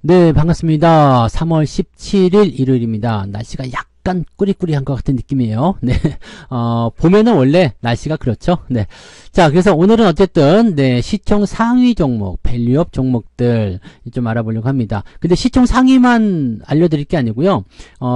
네, 반갑습니다. 3월 17일 일요일입니다. 날씨가 약간 꾸리꾸리한 것 같은 느낌이에요. 네, 봄에는 원래 날씨가 그렇죠. 네. 자, 그래서 오늘은 어쨌든, 네, 시총 상위 종목, 밸류업 종목들 좀 알아보려고 합니다. 근데 시총 상위만 알려드릴 게 아니고요.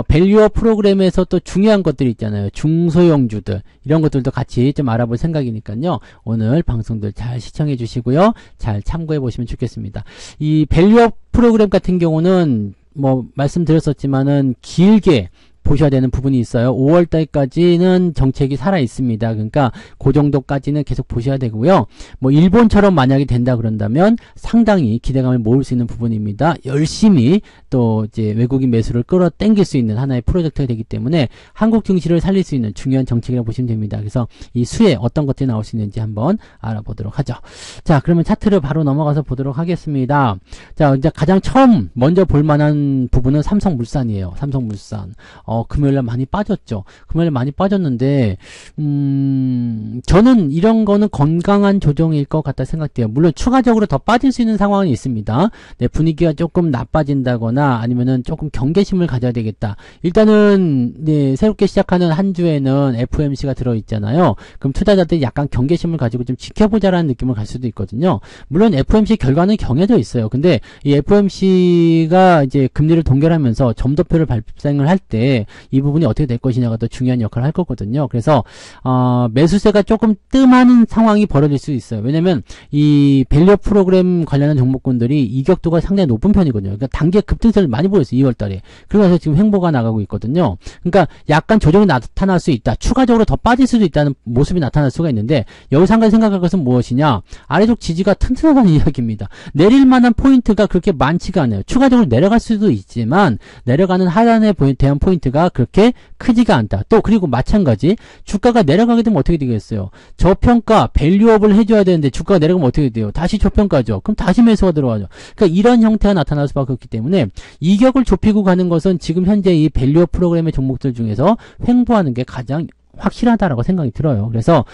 밸류업 프로그램에서 또 중요한 것들이 있잖아요. 중소형주들. 이런 것들도 같이 좀 알아볼 생각이니까요. 오늘 방송들 잘 시청해 주시고요. 잘 참고해 보시면 좋겠습니다. 이 밸류업 프로그램 같은 경우는 뭐 말씀드렸었지만은 길게 보셔야 되는 부분이 있어요. 5월달까지는 정책이 살아 있습니다. 그러니까 그 정도까지는 계속 보셔야 되고요. 뭐 일본처럼 만약에 된다 그런다면 상당히 기대감을 모을 수 있는 부분입니다. 열심히 또 이제 외국인 매수를 끌어당길 수 있는 하나의 프로젝트가 되기 때문에 한국 증시를 살릴 수 있는 중요한 정책이라고 보시면 됩니다. 그래서 이 수에 어떤 것들이 나올 수 있는지 한번 알아보도록 하죠. 자, 그러면 차트를 바로 넘어가서 보도록 하겠습니다. 자, 이제 가장 처음 먼저 볼 만한 부분은 삼성물산이에요. 삼성물산. 금요일날 많이 빠졌죠. 금요일날 많이 빠졌는데, 저는 이런 거는 건강한 조정일 것 같다 생각돼요. 물론 추가적으로 더 빠질 수 있는 상황은 있습니다. 네, 분위기가 조금 나빠진다거나 아니면은 조금 경계심을 가져야 되겠다. 일단은, 네, 새롭게 시작하는 한 주에는 FOMC가 들어있잖아요. 그럼 투자자들이 약간 경계심을 가지고 좀 지켜보자라는 느낌을 갈 수도 있거든요. 물론 FOMC 결과는 정해져 있어요. 근데 이 FOMC가 이제 금리를 동결하면서 점도표를 발생을 할 때 이 부분이 어떻게 될 것이냐가 더 중요한 역할을 할 거거든요. 그래서 매수세가 조금 뜸하는 상황이 벌어질 수 있어요. 왜냐면 이 밸류업 프로그램 관련한 종목군들이 이격도가 상당히 높은 편이거든요. 그러니까 단기 급등세를 많이 보였어요. 2월달에. 그래서 지금 횡보가 나가고 있거든요. 그러니까 약간 조정이 나타날 수 있다. 추가적으로 더 빠질 수도 있다는 모습이 나타날 수가 있는데 여기서 한 가지 생각할 것은 무엇이냐. 아래쪽 지지가 튼튼하다는 이야기입니다. 내릴 만한 포인트가 그렇게 많지가 않아요. 추가적으로 내려갈 수도 있지만 내려가는 하단에 대한 포인트가 그렇게 크지가 않다. 또 그리고 마찬가지 주가가 내려가게 되면 어떻게 되겠어요? 저평가 밸류업을 해줘야 되는데 주가가 내려가면 어떻게 돼요? 다시 저평가죠. 그럼 다시 매수가 들어가죠. 그러니까 이런 형태가 나타날 수밖에 없기 때문에 이격을 좁히고 가는 것은 지금 현재 이 밸류업 프로그램의 종목들 중에서 횡보하는 게 가장 확실하다라고 생각이 들어요. 그래서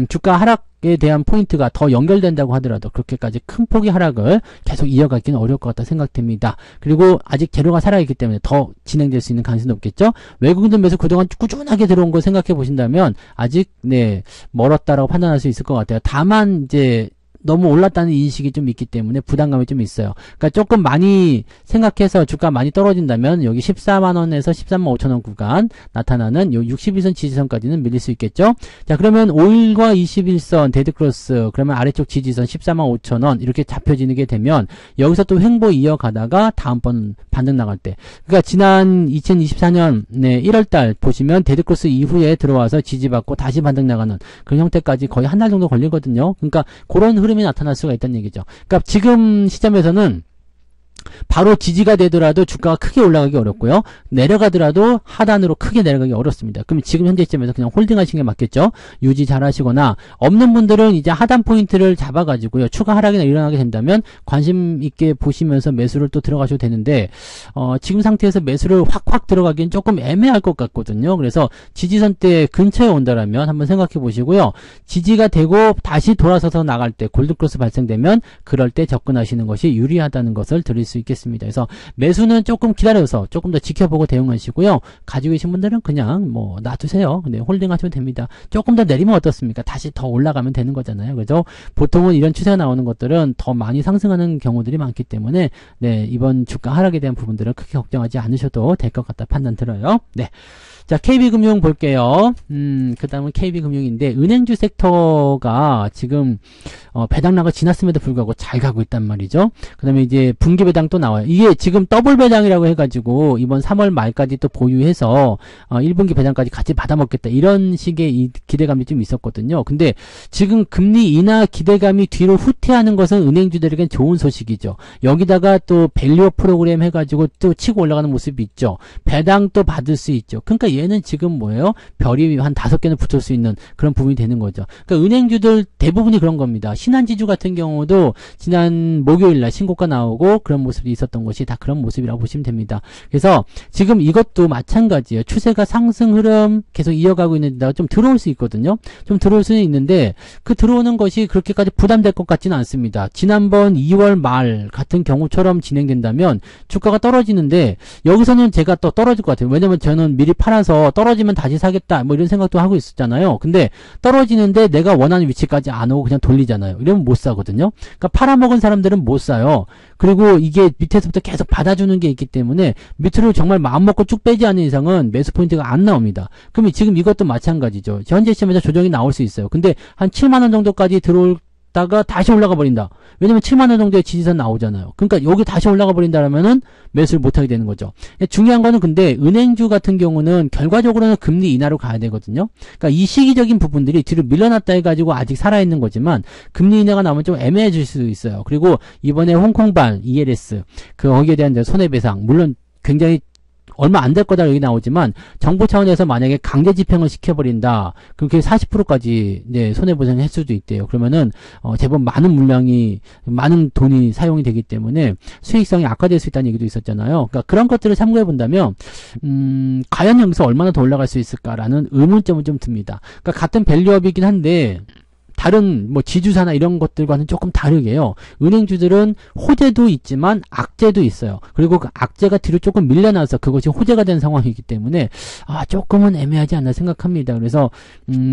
주가 하락에 대한 포인트가 더 연결된다고 하더라도 그렇게까지 큰 폭의 하락을 계속 이어가기는 어려울 것 같다 생각됩니다. 그리고 아직 재료가 살아있기 때문에 더 진행될 수 있는 가능성이 높겠죠. 외국인들 매수 그동안 꾸준하게 들어온 거 생각해 보신다면 아직 네 멀었다라고 판단할 수 있을 것 같아요. 다만 이제 너무 올랐다는 인식이 좀 있기 때문에 부담감이 좀 있어요. 그러니까 조금 많이 생각해서 주가 많이 떨어진다면 여기 14만원에서 13만 5천원 구간 나타나는 요 61선 지지선까지는 밀릴 수 있겠죠. 자, 그러면 5일과 21선 데드크로스 그러면 아래쪽 지지선 14만 5천원 이렇게 잡혀지게 되면 여기서 또 횡보 이어가다가 다음번 반등 나갈 때 그러니까 지난 2024년 네, 1월달 보시면 데드크로스 이후에 들어와서 지지받고 다시 반등 나가는 그런 형태까지 거의 한 달 정도 걸리거든요. 그러니까 그런 흐름이 나타날 수가 있다는 얘기죠. 그러니까 지금 시점에서는 바로 지지가 되더라도 주가가 크게 올라가기 어렵고요. 내려가더라도 하단으로 크게 내려가기 어렵습니다. 그럼 지금 현재 시점에서 그냥 홀딩 하시는 게 맞겠죠. 유지 잘 하시거나 없는 분들은 이제 하단 포인트를 잡아가지고요. 추가 하락이나 일어나게 된다면 관심 있게 보시면서 매수를 또 들어가셔도 되는데 지금 상태에서 매수를 확 들어가기엔 조금 애매할 것 같거든요. 그래서 지지선 때 근처에 온다라면 한번 생각해 보시고요. 지지가 되고 다시 돌아서서 나갈 때 골드크로스 발생되면 그럴 때 접근하시는 것이 유리하다는 것을 드릴 수 있겠습니다. 그래서 매수는 조금 기다려서 조금 더 지켜보고 대응하시고요. 가지고 계신 분들은 그냥 뭐 놔두세요. 네, 홀딩 하시면 됩니다. 조금 더 내리면 어떻습니까? 다시 더 올라가면 되는 거잖아요. 그죠? 보통은 이런 추세가 나오는 것들은 더 많이 상승하는 경우들이 많기 때문에 네, 이번 주가 하락에 대한 부분들은 크게 걱정하지 않으셔도 될 것 같다 판단 들어요. 네. 자, KB금융 볼게요. 그 다음은 KB금융인데, 은행주 섹터가 지금, 배당락을 지났음에도 불구하고 잘 가고 있단 말이죠. 그 다음에 이제 분기배당 배당 또 나와요. 이게 지금 더블 배당이라고 해가지고 이번 3월 말까지 또 보유해서 1분기 배당까지 같이 받아먹겠다 이런 식의 이 기대감이 좀 있었거든요. 근데 지금 금리 인하 기대감이 뒤로 후퇴하는 것은 은행주들에겐 좋은 소식이죠. 여기다가 또 밸류업 프로그램 해가지고 또 치고 올라가는 모습이 있죠. 배당 또 받을 수 있죠. 그러니까 얘는 지금 뭐예요? 별이 한 5개는 붙을 수 있는 그런 부분이 되는 거죠. 그러니까 은행주들 대부분이 그런 겁니다. 신한지주 같은 경우도 지난 목요일날 신고가 나오고 그런 모습이 있었던 것이 다 그런 모습이라고 보시면 됩니다. 그래서 지금 이것도 마찬가지예요. 추세가 상승 흐름 계속 이어가고 있는데 좀 들어올 수 있거든요. 좀 들어올 수는 있는데 그 들어오는 것이 그렇게까지 부담될 것 같지는 않습니다. 지난번 2월 말 같은 경우처럼 진행된다면 주가가 떨어지는데 여기서는 제가 또 떨어질 것 같아요. 왜냐면 저는 미리 팔아서 떨어지면 다시 사겠다 뭐 이런 생각도 하고 있었잖아요. 근데 떨어지는데 내가 원하는 위치까지 안 오고 그냥 돌리잖아요. 이러면 못 사거든요. 그러니까 팔아먹은 사람들은 못 사요. 그리고 이게 밑에서부터 계속 받아주는 게 있기 때문에 밑으로 정말 마음먹고 쭉 빼지 않는 이상은 매수 포인트가 안 나옵니다. 그럼 지금 이것도 마찬가지죠. 현재 시점에서 조정이 나올 수 있어요. 근데 한 7만원 정도까지 들어올다가 다시 올라가 버린다. 왜냐면 7만원 정도의 지지선 나오잖아요. 그러니까 여기 다시 올라가 버린다라면은 매수를 못하게 되는 거죠. 중요한 거는 근데 은행주 같은 경우는 결과적으로는 금리 인하로 가야 되거든요. 그러니까 이 시기적인 부분들이 뒤로 밀려났다 해가지고 아직 살아있는 거지만 금리 인하가 나오면 좀 애매해질 수도 있어요. 그리고 이번에 홍콩발 ELS 거기에 대한 손해배상 물론 굉장히 얼마 안 될 거다 여기 나오지만 정부 차원에서 만약에 강제 집행을 시켜버린다. 그렇게 40%까지 손해보상을 할 수도 있대요. 그러면은 제법 많은 물량이 많은 돈이 사용이 되기 때문에 수익성이 악화될 수 있다는 얘기도 있었잖아요. 그러니까 그런 것들을 참고해 본다면 과연 여기서 얼마나 더 올라갈 수 있을까라는 의문점은 좀 듭니다. 그러니까 같은 밸류업이긴 한데 다른 뭐 지주사나 이런 것들과는 조금 다르게요. 은행주들은 호재도 있지만 악재도 있어요. 그리고 그 악재가 뒤로 조금 밀려나서 그것이 호재가 된 상황이기 때문에 조금은 애매하지 않나 생각합니다. 그래서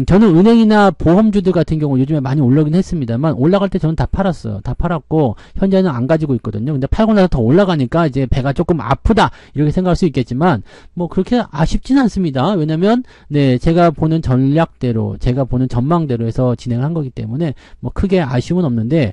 저는 은행이나 보험주들 같은 경우 요즘에 많이 올라오긴 했습니다만 올라갈 때 저는 다 팔았어요. 다 팔았고 현재는 안 가지고 있거든요. 근데 팔고 나서 더 올라가니까 이제 배가 조금 아프다 이렇게 생각할 수 있겠지만 뭐 그렇게 아쉽지는 않습니다. 왜냐면 제가 보는 전략대로 제가 보는 전망대로 해서 진행을 한 거기 때문에 뭐 크게 아쉬움은 없는데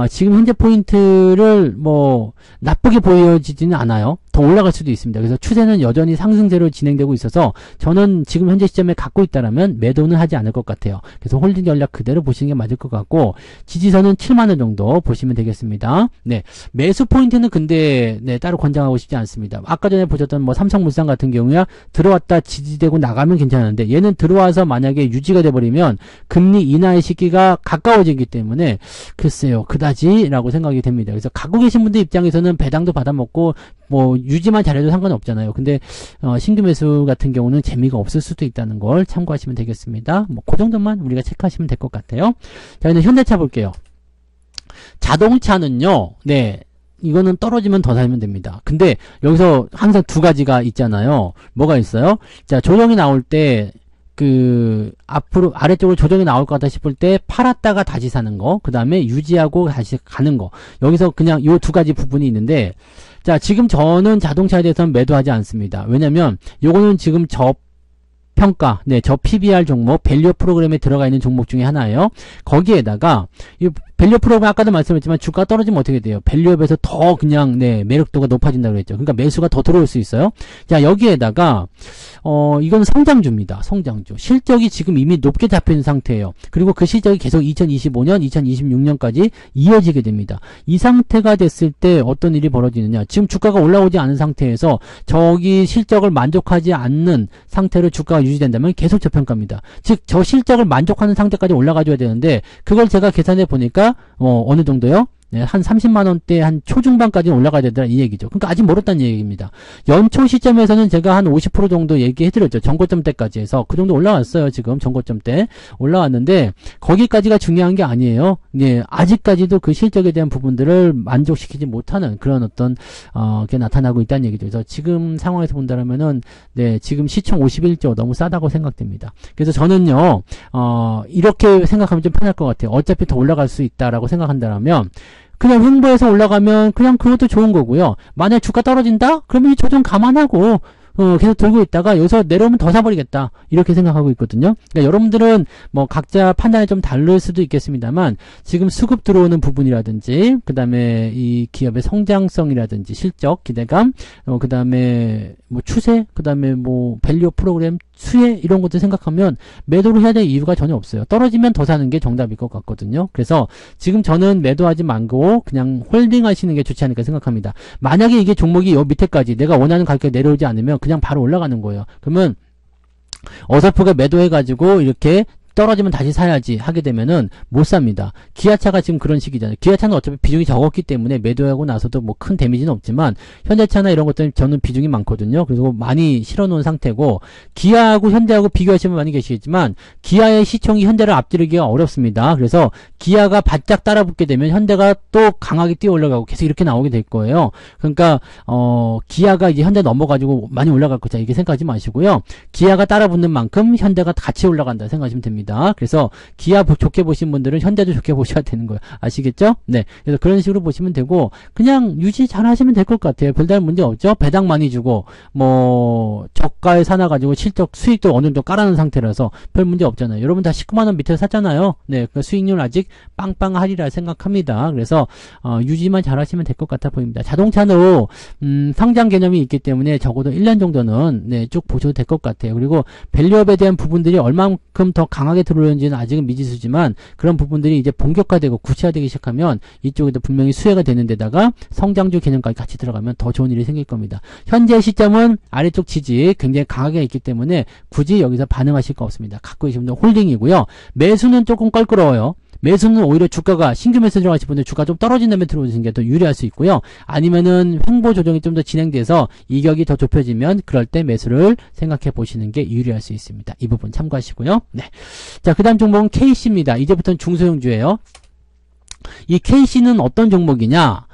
지금 현재 포인트를 뭐 나쁘게 보여지지는 않아요. 더 올라갈 수도 있습니다. 그래서 추세는 여전히 상승세로 진행되고 있어서 저는 지금 현재 시점에 갖고 있다라면 매도는 하지 않을 것 같아요. 그래서 홀딩 전략 그대로 보시는 게 맞을 것 같고 지지선은 7만원 정도 보시면 되겠습니다. 매수 포인트는 근데 따로 권장하고 싶지 않습니다. 아까 전에 보셨던 뭐 삼성물산 같은 경우야 들어왔다 지지되고 나가면 괜찮은데 얘는 들어와서 만약에 유지가 돼버리면 금리 인하의 시기가 가까워지기 때문에 글쎄요 그다지 라고 생각이 됩니다. 그래서 갖고 계신 분들 입장에서는 배당도 받아먹고 뭐 유지만 잘해도 상관없잖아요. 근데 신규 매수 같은 경우는 재미가 없을 수도 있다는 걸 참고하시면 되겠습니다. 뭐 그 정도만 우리가 체크하시면 될 것 같아요. 자, 이제 현대차 볼게요. 자동차는요. 이거는 떨어지면 더 사면 됩니다. 근데 여기서 항상 두 가지가 있잖아요. 뭐가 있어요? 자, 조정이 나올 때 앞으로 아래쪽으로 조정이 나올 것 같다 싶을 때 팔았다가 다시 사는 거, 그 다음에 유지하고 다시 가는 거. 여기서 그냥 요 두 가지 부분이 있는데, 자, 지금 저는 자동차에 대해서는 매도하지 않습니다. 왜냐면 요거는 지금 저평가, 저 PBR 종목, 밸류 프로그램에 들어가 있는 종목 중에 하나예요. 거기에다가 이 밸류 프로그램 아까도 말씀했지만 주가가 떨어지면 어떻게 돼요? 밸류업에서 더 그냥 매력도가 높아진다고 그랬죠. 그러니까 매수가 더 들어올 수 있어요. 자, 여기에다가 이건 성장주입니다. 성장주. 실적이 지금 이미 높게 잡혀있는 상태예요. 그리고 그 실적이 계속 2025년, 2026년까지 이어지게 됩니다. 이 상태가 됐을 때 어떤 일이 벌어지느냐. 지금 주가가 올라오지 않은 상태에서 저기 실적을 만족하지 않는 상태로 주가가 유지된다면 계속 저평가입니다. 즉, 저 실적을 만족하는 상태까지 올라가줘야 되는데 그걸 제가 계산해 보니까 어느 정도요? 한 30만원대 한 초중반까지는 올라가야 되더라 이 얘기죠. 그러니까 아직 멀었다는 얘기입니다. 연초 시점에서는 제가 한 50% 정도 얘기해드렸죠. 전고점 때까지 해서 그 정도 올라왔어요. 지금 전고점 때 올라왔는데 거기까지가 중요한 게 아니에요. 아직까지도 그 실적에 대한 부분들을 만족시키지 못하는 그런 어떤 게 나타나고 있다는 얘기죠. 그래서 지금 상황에서 본다면은 지금 시총 51조 너무 싸다고 생각됩니다. 그래서 저는요 이렇게 생각하면 좀 편할 것 같아요. 어차피 더 올라갈 수 있다라고 생각한다면 그냥 횡보해서 올라가면 그냥 그것도 좋은 거고요. 만약 주가 떨어진다? 그러면 이 조정 감안하고 계속 들고 있다가 여기서 내려오면 더 사버리겠다. 이렇게 생각하고 있거든요. 그러니까 여러분들은 뭐 각자 판단이 좀 다를 수도 있겠습니다만 지금 수급 들어오는 부분이라든지 그 다음에 이 기업의 성장성이라든지 실적, 기대감, 그 다음에 뭐 추세, 그 다음에 뭐 밸류 프로그램, 수혜 이런 것들 생각하면 매도를 해야 될 이유가 전혀 없어요. 떨어지면 더 사는 게 정답일 것 같거든요. 그래서 지금 저는 매도하지 말고 그냥 홀딩 하시는 게 좋지 않을까 생각합니다. 만약에 이게 종목이 요 밑에까지 내가 원하는 가격에 내려오지 않으면 그냥 바로 올라가는 거예요. 그러면 어설프게 매도해가지고 이렇게 떨어지면 다시 사야지 하게 되면은 못 삽니다. 기아차가 지금 그런 식이잖아요. 기아차는 어차피 비중이 적었기 때문에 매도하고 나서도 뭐 큰 데미지는 없지만 현대차나 이런 것들은 저는 비중이 많거든요. 그래서 많이 실어놓은 상태고 기아하고 현대하고 비교하시면 많이 계시겠지만 기아의 시총이 현대를 앞지르기가 어렵습니다. 그래서 기아가 바짝 따라붙게 되면 현대가 또 강하게 뛰어 올라가고 계속 이렇게 나오게 될 거예요. 그러니까 기아가 이제 현대 넘어가지고 많이 올라갈 거다 이렇게 생각하지 마시고요. 기아가 따라붙는 만큼 현대가 같이 올라간다 생각하시면 됩니다. 그래서 기아 좋게 보신 분들은 현대도 좋게 보셔야 되는 거예요. 아시겠죠? 네. 그래서 그런 식으로 보시면 되고 그냥 유지 잘 하시면 될 것 같아요. 별다른 문제 없죠? 배당 많이 주고 뭐 저가에 사놔가지고 실적 수익도 어느 정도 깔아놓은 상태라서 별 문제 없잖아요. 여러분 다 19만원 밑에서 샀잖아요. 네. 그 수익률 아직 빵빵하리라 생각합니다. 그래서 유지만 잘 하시면 될 것 같아 보입니다. 자동차도 성장 개념이 있기 때문에 적어도 1년 정도는 네, 쭉 보셔도 될 것 같아요. 그리고 밸류업에 대한 부분들이 얼만큼 더 강하게 들어오는지는 아직은 미지수지만 그런 부분들이 이제 본격화되고 구체화되기 시작하면 이쪽에도 분명히 수혜가 되는 데다가 성장주 개념까지 같이 들어가면 더 좋은 일이 생길 겁니다. 현재 시점은 아래쪽 지지 굉장히 강하게 있기 때문에 굳이 여기서 반응하실 거 없습니다. 갖고 계신 분들 홀딩이고요. 매수는 조금 껄끄러워요. 매수는 오히려 주가가 신규 매수 들어가실 분들 주가 좀 떨어진 다음에 들어오시는 게 더 유리할 수 있고요. 아니면은 횡보 조정이 좀 더 진행돼서 이격이 더 좁혀지면 그럴 때 매수를 생각해 보시는 게 유리할 수 있습니다. 이 부분 참고하시고요. 네. 자, 그 다음 종목은 KC입니다. 이제부터는 중소형주예요. 이 KC는 어떤 종목이냐?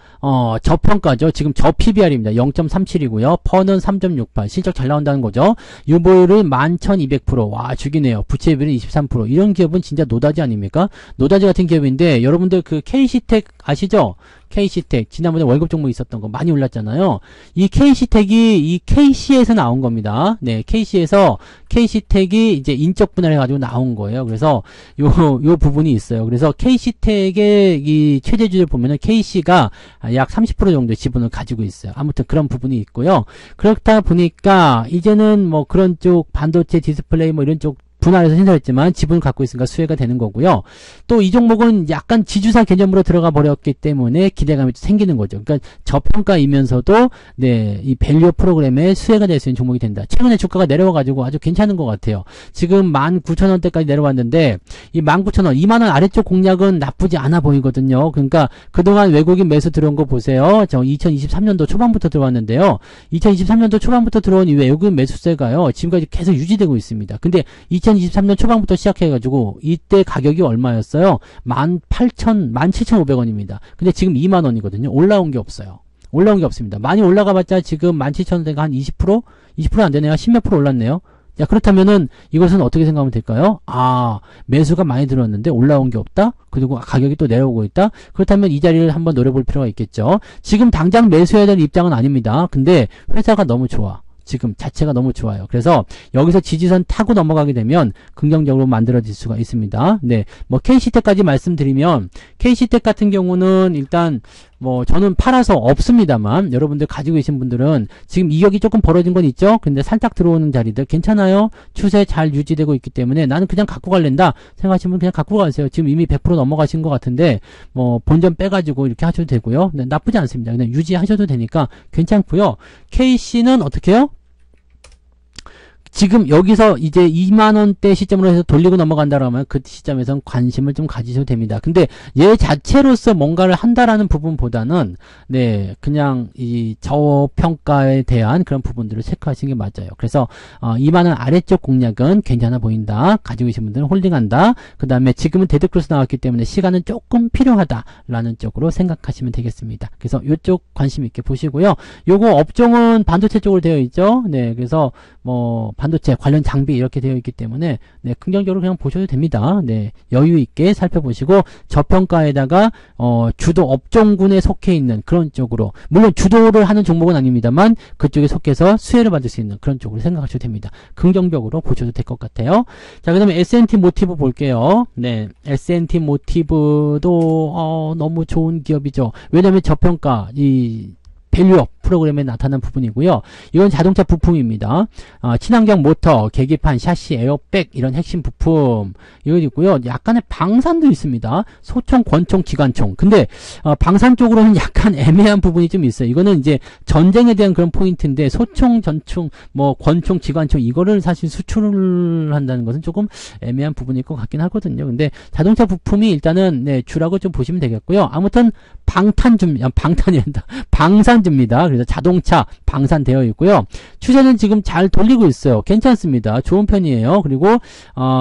저평가죠. 지금 저 PBR입니다. 0.37이고요. 퍼는 3.68. 실적 잘 나온다는 거죠. 유보율은 11,200%. 와, 죽이네요. 부채 비율은 23%. 이런 기업은 진짜 노다지 아닙니까? 노다지 같은 기업인데, 여러분들 그 KC텍 아시죠? KC텍. 지난번에 월급 종목 있었던 거 많이 올랐잖아요. 이 KC텍이 이 KC에서 나온 겁니다. 네, KC에서 KC텍이 이제 인적 분할해 가지고 나온 거예요. 그래서 요 부분이 있어요. 그래서 KC텍의 이 최대주를 보면은 KC가 약 30% 정도의 지분을 가지고 있어요. 아무튼 그런 부분이 있고요. 그렇다 보니까 이제는 뭐 그런 쪽 반도체 디스플레이 뭐 이런 쪽 분할해서 신설했지만 지분을 갖고 있으니까 수혜가 되는 거고요. 또 이 종목은 약간 지주사 개념으로 들어가 버렸기 때문에 기대감이 생기는 거죠. 그러니까 저평가이면서도 네, 이 밸류 프로그램에 수혜가 될 수 있는 종목이 된다. 최근에 주가가 내려와가지고 아주 괜찮은 것 같아요. 지금 19,000원대까지 내려왔는데 이 19,000원, 2만원 아래쪽 공략은 나쁘지 않아 보이거든요. 그러니까 그동안 외국인 매수 들어온 거 보세요. 저 2023년도 초반부터 들어왔는데요. 2023년도 초반부터 들어온 이 외국인 매수세가요. 지금까지 계속 유지되고 있습니다. 근데 2023년 초반부터 시작해가지고 이때 가격이 얼마였어요? 17,500원입니다. 근데 지금 2만원이거든요. 올라온 게 없어요. 올라온 게 없습니다. 많이 올라가봤자 지금 17,000원대가 한 20%? 20% 안 되네요. 10몇 프로 올랐네요. 자, 그렇다면은 이것은 어떻게 생각하면 될까요? 아, 매수가 많이 들어왔는데 올라온 게 없다? 그리고 가격이 또 내려오고 있다? 그렇다면 이 자리를 한번 노려볼 필요가 있겠죠. 지금 당장 매수해야 될 입장은 아닙니다. 근데 회사가 너무 좋아. 지금 자체가 너무 좋아요. 그래서 여기서 지지선 타고 넘어가게 되면 긍정적으로 만들어질 수가 있습니다. 네, 뭐 KC텍까지 말씀드리면 KC텍 같은 경우는 일단 뭐 저는 팔아서 없습니다만 여러분들 가지고 계신 분들은 지금 이격이 조금 벌어진 건 있죠. 근데 살짝 들어오는 자리들 괜찮아요. 추세 잘 유지되고 있기 때문에 나는 그냥 갖고 갈랜다 생각하시면 그냥 갖고 가세요. 지금 이미 100% 넘어가신 것 같은데 뭐 본전 빼가지고 이렇게 하셔도 되고요. 네, 나쁘지 않습니다. 그냥 유지하셔도 되니까 괜찮고요. KC는 어떻게 해요? 지금 여기서 이제 2만원대 시점으로 해서 돌리고 넘어간다라면 그 시점에선 관심을 좀 가지셔도 됩니다. 근데 얘 자체로서 뭔가를 한다라는 부분보다는 네, 그냥 이 저평가에 대한 그런 부분들을 체크하시는 게 맞아요. 그래서 2만원 아래쪽 공략은 괜찮아 보인다. 가지고 계신 분들은 홀딩한다. 그 다음에 지금은 데드크로스 나왔기 때문에 시간은 조금 필요하다라는 쪽으로 생각하시면 되겠습니다. 그래서 이쪽 관심 있게 보시고요. 요거 업종은 반도체 쪽으로 되어 있죠. 네, 그래서 뭐 반도체 관련 장비 이렇게 되어 있기 때문에 네, 긍정적으로 그냥 보셔도 됩니다. 네, 여유 있게 살펴보시고 저평가에다가 주도 업종군에 속해 있는 그런 쪽으로, 물론 주도를 하는 종목은 아닙니다만 그쪽에 속해서 수혜를 받을 수 있는 그런 쪽으로 생각하셔도 됩니다. 긍정적으로 보셔도 될 것 같아요. 자, 그다음에 S&T 모티브 볼게요. 네, S&T 모티브도 너무 좋은 기업이죠. 왜냐하면 저평가 이 밸류업 프로그램에 나타난 부분이고요. 이건 자동차 부품입니다. 친환경 모터, 계기판, 샤시, 에어백 이런 핵심 부품 이거 있고요. 약간의 방산도 있습니다. 소총, 권총, 기관총. 근데 방산 쪽으로는 약간 애매한 부분이 좀 있어요. 이거는 이제 전쟁에 대한 그런 포인트인데 소총, 전총, 뭐 권총, 기관총 이거를 사실 수출을 한다는 것은 조금 애매한 부분일 것 같긴 하거든요. 근데 자동차 부품이 일단은 네, 주라고 좀 보시면 되겠고요. 아무튼 방산주입니다. 그래서 자동차 방산되어 있고요. 추세는 지금 잘 돌리고 있어요. 괜찮습니다. 좋은 편이에요. 그리고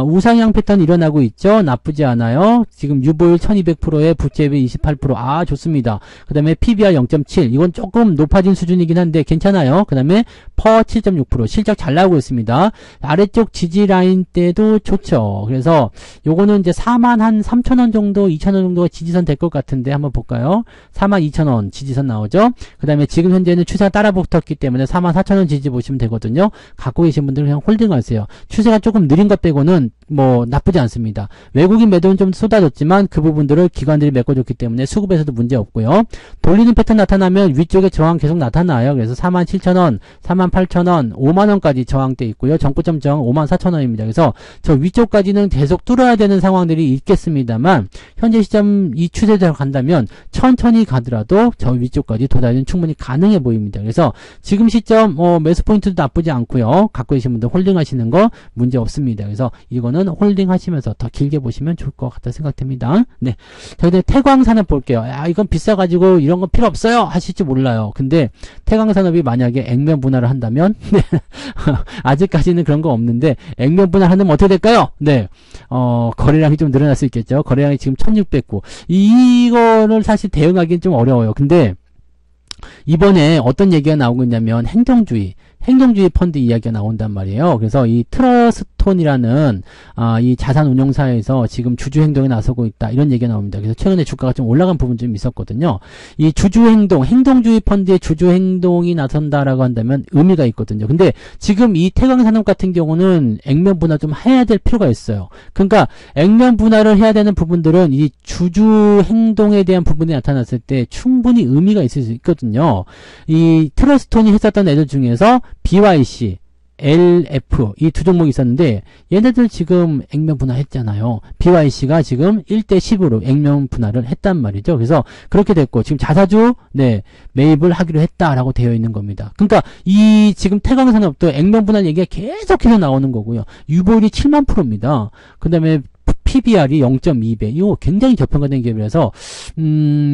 우상향 패턴 일어나고 있죠. 나쁘지 않아요. 지금 유보율 1200%에 부채비 28%. 좋습니다. 그 다음에 PBR 0.7. 이건 조금 높아진 수준이긴 한데 괜찮아요. 그 다음에 퍼 7.6%. 실적 잘 나오고 있습니다. 아래쪽 지지 라인 때도 좋죠. 그래서 요거는 이제 43,000원 정도, 2,000원 정도가 지지선 될 것 같은데 한번 볼까요? 42,000원 지지선 나오죠. 그 다음에 지금 현재는 추세가 따라 붙었기 때문에 44,000원 지지 보시면 되거든요. 갖고 계신 분들은 그냥 홀딩하세요. 추세가 조금 느린 것 빼고는 뭐 나쁘지 않습니다. 외국인 매도는 좀 쏟아졌지만 그 부분들을 기관들이 메꿔줬기 때문에 수급에서도 문제 없고요. 돌리는 패턴 나타나면 위쪽에 저항 계속 나타나요. 그래서 47,000원, 48,000원, 5만원까지 저항돼 있고요. 전고점 저항 54,000원입니다. 그래서 저 위쪽까지는 계속 뚫어야 되는 상황들이 있겠습니다만 현재 시점 이 추세대로 간다면 천천히 가더라도 저 위쪽까지 도달은 충분히 가능해 보입니다. 그래서 지금 시점 매수 포인트도 나쁘지 않고요. 갖고 계신 분들 홀딩 하시는 거 문제 없습니다. 그래서 이거는 홀딩 하시면서 더 길게 보시면 좋을 것 같다 생각됩니다. 네. 자, 근데 태광산업 볼게요. 이건 비싸가지고 이런 건 필요 없어요 하실지 몰라요. 근데 태광산업이 만약에 액면 분할을 한다면 네. 아직까지는 그런 거 없는데 액면 분할하면 어떻게 될까요? 네. 거래량이 좀 늘어날 수 있겠죠. 거래량이 지금 1609. 이거를 사실 대응하기는 좀 어려워요. 근데 이번에 어떤 얘기가 나오고 있냐면 행동주의 펀드 이야기가 나온단 말이에요. 그래서 이 트러스톤이라는 이 자산 운용사에서 지금 주주 행동에 나서고 있다 이런 얘기가 나옵니다. 그래서 최근에 주가가 좀 올라간 부분 좀 있었거든요. 이 주주 행동, 행동주의 펀드의 주주 행동이 나선다라고 한다면 의미가 있거든요. 근데 지금 이 태광산업 같은 경우는 액면 분할 좀 해야 될 필요가 있어요. 그러니까 액면 분할을 해야 되는 부분들은 이 주주 행동에 대한 부분이 나타났을 때 충분히 의미가 있을 수 있거든요. 이 트러스톤이 했었던 애들 중에서 BYC, LF 이 두 종목이 있었는데 얘네들 지금 액면 분할했잖아요. BYC가 지금 1대10으로 액면 분할을 했단 말이죠. 그래서 그렇게 됐고 지금 자사주 매입을 하기로 했다라고 되어 있는 겁니다. 그러니까 이 지금 태광산업도 액면 분할 얘기가 계속해서 나오는 거고요. 유보율이 7만 %입니다. 그 다음에 PBR이 0.2배. 이거 굉장히 저평가된 기업이라서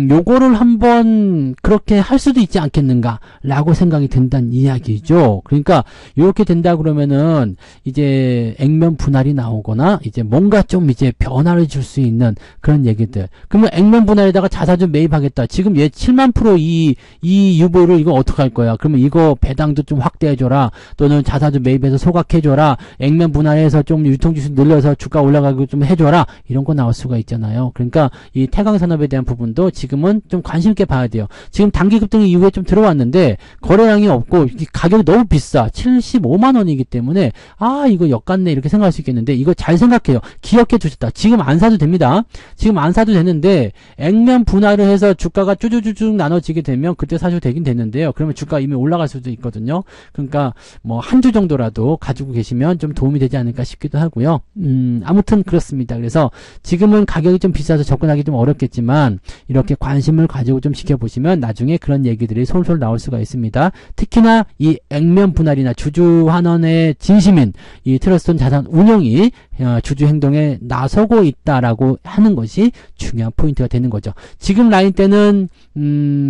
요거를 한번 그렇게 할 수도 있지 않겠는가 라고 생각이 든다는 이야기죠. 그러니까 이렇게 된다 그러면은 이제 액면 분할이 나오거나 이제 뭔가 좀 이제 변화를 줄 수 있는 그런 얘기들. 그러면 액면 분할에다가 자사주 매입하겠다. 지금 얘 7만 % 이 유보를 이거 어떡할 거야. 그러면 이거 배당도 좀 확대해줘라. 또는 자사주 매입해서 소각해줘라. 액면 분할해서 좀 유통주수 늘려서 주가 올라가고 좀 해줘라. 이런 거 나올 수가 있잖아요. 그러니까 이 태광산업에 대한 부분도 지금은 좀 관심 있게 봐야 돼요. 지금 단기 급등 이후에 좀 들어왔는데 거래량이 없고 가격이 너무 비싸. 75만 원이기 때문에 이거 역같네 이렇게 생각할 수 있겠는데 이거 잘 생각해요. 기억해 두셨다. 지금 안 사도 됩니다. 지금 안 사도 되는데 액면 분할을 해서 주가가 쭈쭈쭈쭉 나눠지게 되면 그때 사셔도 되긴 되는데요. 그러면 주가 이미 올라갈 수도 있거든요. 그러니까 뭐 한 주 정도라도 가지고 계시면 좀 도움이 되지 않을까 싶기도 하고요. 아무튼 그렇습니다. 그래서 지금은 가격이 좀 비싸서 접근하기 좀 어렵겠지만 이렇게 관심을 가지고 좀 지켜보시면 나중에 그런 얘기들이 솔솔 나올 수가 있습니다. 특히나 이 액면 분할이나 주주 환원의 진심인 이 트러스톤 자산 운용이 주주 행동에 나서고 있다라고 하는 것이 중요한 포인트가 되는 거죠. 지금 라인 때는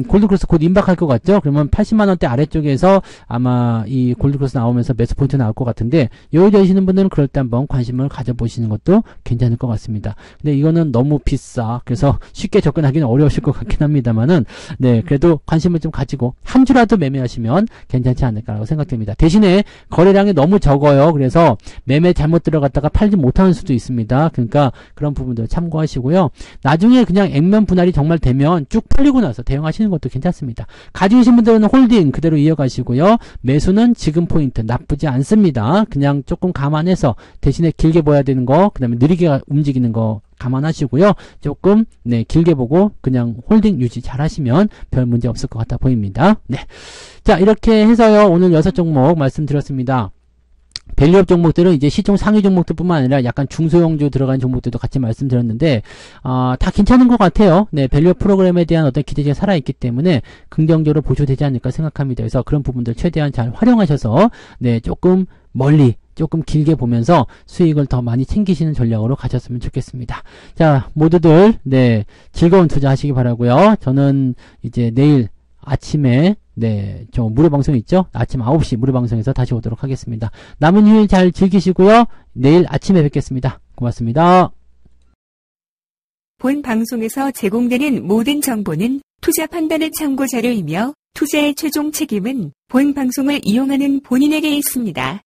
골드크로스 곧 임박할 것 같죠? 그러면 80만 원대 아래쪽에서 아마 이 골드크로스 나오면서 매수 포인트 나올 것 같은데 여유 되시는 분들은 그럴 때 한번 관심을 가져보시는 것도 괜찮을 않을 것 같습니다. 근데 이거는 너무 비싸. 그래서 쉽게 접근하기는 어려우실 것 같긴 합니다만은, 네, 그래도 관심을 좀 가지고 한 주라도 매매하시면 괜찮지 않을까라고 생각됩니다. 대신에 거래량이 너무 적어요. 그래서 매매 잘못 들어갔다가 팔지 못하는 수도 있습니다. 그러니까 그런 부분들 참고하시고요. 나중에 그냥 액면 분할이 정말 되면 쭉 풀리고 나서 대응하시는 것도 괜찮습니다. 가지고 계신 분들은 홀딩 그대로 이어가시고요. 매수는 지금 포인트 나쁘지 않습니다. 그냥 조금 감안해서 대신에 길게 봐야 되는 거, 그 다음에 느리게 움직이는 거 감안하시고요. 조금 길게 보고 그냥 홀딩 유지 잘 하시면 별 문제 없을 것 같아 보입니다. 네, 자 이렇게 해서요. 오늘 6종목 말씀드렸습니다. 밸류업 종목들은 이제 시총 상위 종목들뿐만 아니라 약간 중소형주 들어간 종목들도 같이 말씀드렸는데 다 괜찮은 것 같아요. 네, 밸류업 프로그램에 대한 어떤 기대가 살아있기 때문에 긍정적으로 보셔되지 않을까 생각합니다. 그래서 그런 부분들 최대한 잘 활용하셔서 네, 조금 멀리 조금 길게 보면서 수익을 더 많이 챙기시는 전략으로 가셨으면 좋겠습니다. 자, 모두들 네, 즐거운 투자하시기 바라고요. 저는 이제 내일 아침에 네, 저 무료 방송 있죠? 아침 9시 무료 방송에서 다시 오도록 하겠습니다. 남은 휴일 잘 즐기시고요. 내일 아침에 뵙겠습니다. 고맙습니다. 본 방송에서 제공되는 모든 정보는 투자 판단의 참고 자료이며 투자의 최종 책임은 본 방송을 이용하는 본인에게 있습니다.